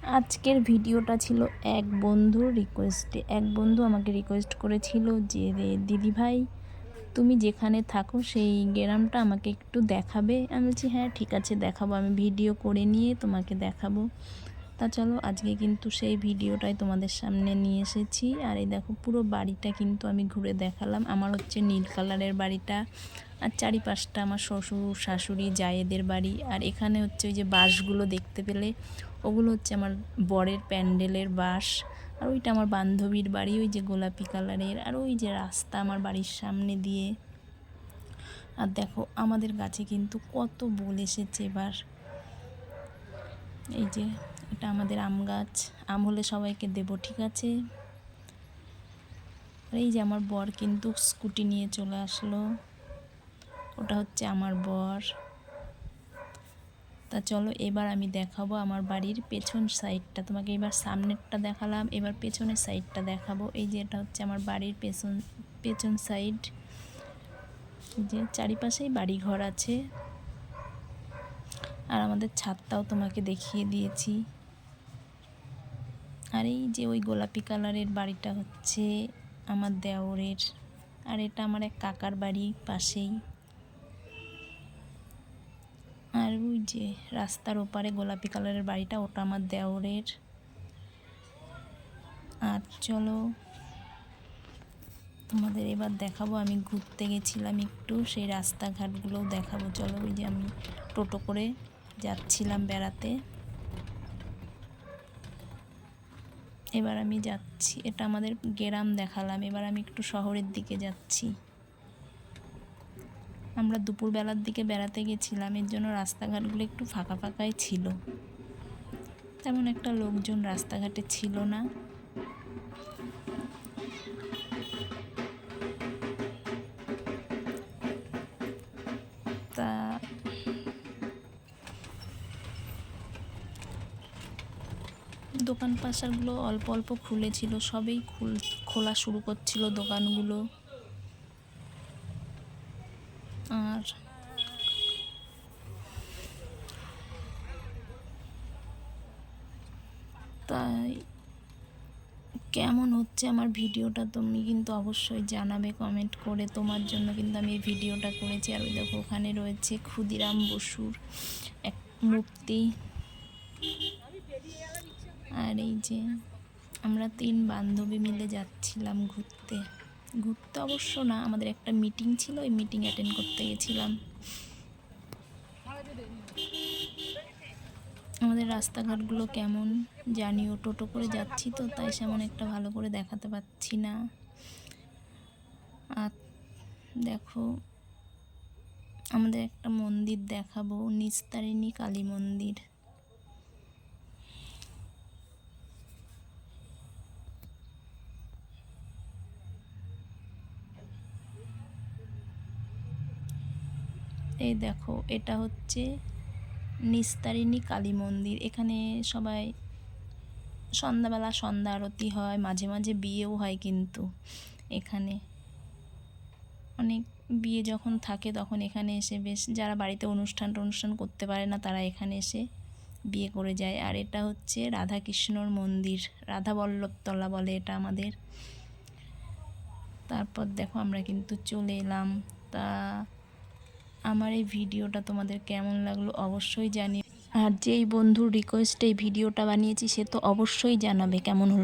আজকের ভিডিওটা ছিল এক বন্ধুর রিকোয়েস্টে। এক বন্ধু আমাকে রিকোয়েস্ট করেছিল যে দিদিভাই তুমি যেখানে থাকো সেই গ্রামটা আমাকে একটু দেখাবে। আমি বলছি হ্যাঁ ঠিক আছে দেখাবো, আমি ভিডিও করে নিয়ে তোমাকে দেখাবো। তা চলো আজকে কিন্তু সেই ভিডিওটাই তোমাদের সামনে নিয়ে এসেছি। আর এই দেখো পুরো বাড়িটা কিন্তু আমি ঘুরে দেখালাম। আমার হচ্ছে নীল কালারের বাড়িটা, আর চারিপাশটা আমার শ্বশুর শাশুড়ি জায়েদের বাড়ি। আর এখানে হচ্ছে ওই যে বাঁশগুলো দেখতে পেলে ওগুলো হচ্ছে আমার বরের প্যান্ডেলের বাঁশ। আর ওইটা আমার বান্ধবীর বাড়ি, ওই যে গোলাপি কালারের। আর ওই যে রাস্তা আমার বাড়ির সামনে দিয়ে। আর দেখো আমাদের গাছে কিন্তু কত বোল এসেছে এবার। এই যে এটা আমাদের আম গাছ, আম হলে সবাইকে দেব, ঠিক আছে। আর এই যে আমার বর কিন্তু স্কুটি নিয়ে চলে আসলো, ওটা হচ্ছে আমার বর। তা চলো এবার আমি দেখাবো আমার বাড়ির পেছন সাইডটা। তোমাকে এবার সামনেরটা দেখালাম, এবার পেছনের সাইডটা দেখাবো। এই যে এটা হচ্ছে আমার বাড়ির পেছন সাইড, যে চারিপাশেই বাড়ি ঘর আছে। আর আমাদের ছাদটাও তোমাকে দেখিয়ে দিয়েছি। আর এই যে ওই গোলাপি কালারের বাড়িটা হচ্ছে আমার দেওরের। আর এটা আমার এক কাকার বাড়ি পাশেই। আর ওই যে রাস্তার ওপারে গোলাপি কালারের বাড়িটা, ওটা আমার দেওরের। আর চলো তোমাদের এবার দেখাবো, আমি ঘুরতে গেছিলাম একটু, সেই রাস্তাঘাটগুলোও দেখাবো। চলো ওই যে আমি টোটো করে যাচ্ছিলাম বেড়াতে। এবার আমি যাচ্ছি, এটা আমাদের গ্রাম দেখালাম, এবার আমি একটু শহরের দিকে যাচ্ছি। আমরা দুপুরবেলার দিকে বেড়াতে গেছিলাম, এর জন্য রাস্তাঘাটগুলো একটু ফাঁকা ফাঁকাই ছিল, তেমন একটা লোকজন রাস্তাঘাটে ছিল না। তা দোকান পাশারগুলো অল্প অল্প খুলেছিল, সবেই খোলা শুরু করছিল দোকানগুলো। আর তাই কেমন হচ্ছে আমার ভিডিওটা তুমি কিন্তু অবশ্যই জানাবে কমেন্ট করে। তোমার জন্য কিন্তু আমি এই ভিডিওটা করেছি। আর ওই দেখো ওখানে রয়েছে ক্ষুদিরাম বসুর এক মূর্তি। আর এই যে আমরা 3 বান্ধবী মিলে যাচ্ছিলাম ঘুরতে। ঘুরতে অবশ্য না, আমাদের একটা মিটিং ছিল, ওই মিটিং অ্যাটেন্ড করতে গেছিলাম। আমাদের রাস্তাঘাটগুলো কেমন জানিও, টোটো করে যাচ্ছি তো তাই সেমন একটা ভালো করে দেখাতে পাচ্ছি না। আর দেখো আমাদের একটা মন্দির দেখাবো, নিস্তারিণী কালী মন্দির। এই দেখো এটা হচ্ছে নিস্তারিণী কালী মন্দির। এখানে সবাই সন্ধ্যাবেলা সন্ধ্যা আরতি হয়, মাঝে মাঝে বিয়েও হয় কিন্তু এখানে। অনেক বিয়ে যখন থাকে তখন এখানে এসে বেশ, যারা বাড়িতে অনুষ্ঠান করতে পারে না তারা এখানে এসে বিয়ে করে যায়। আর এটা হচ্ছে রাধাকৃষ্ণর মন্দির, রাধা বল্লভতলা বলে এটা আমাদের। তারপর দেখো আমরা কিন্তু চলে এলাম। তা আমার এই ভিডিওটা তোমাদের কেমন লাগলো অবশ্যই জানিও। আর যেই বন্ধুর রিকোয়েস্টে এই ভিডিওটা বানিয়েছি সে তো অবশ্যই জানাবে কেমন হলো।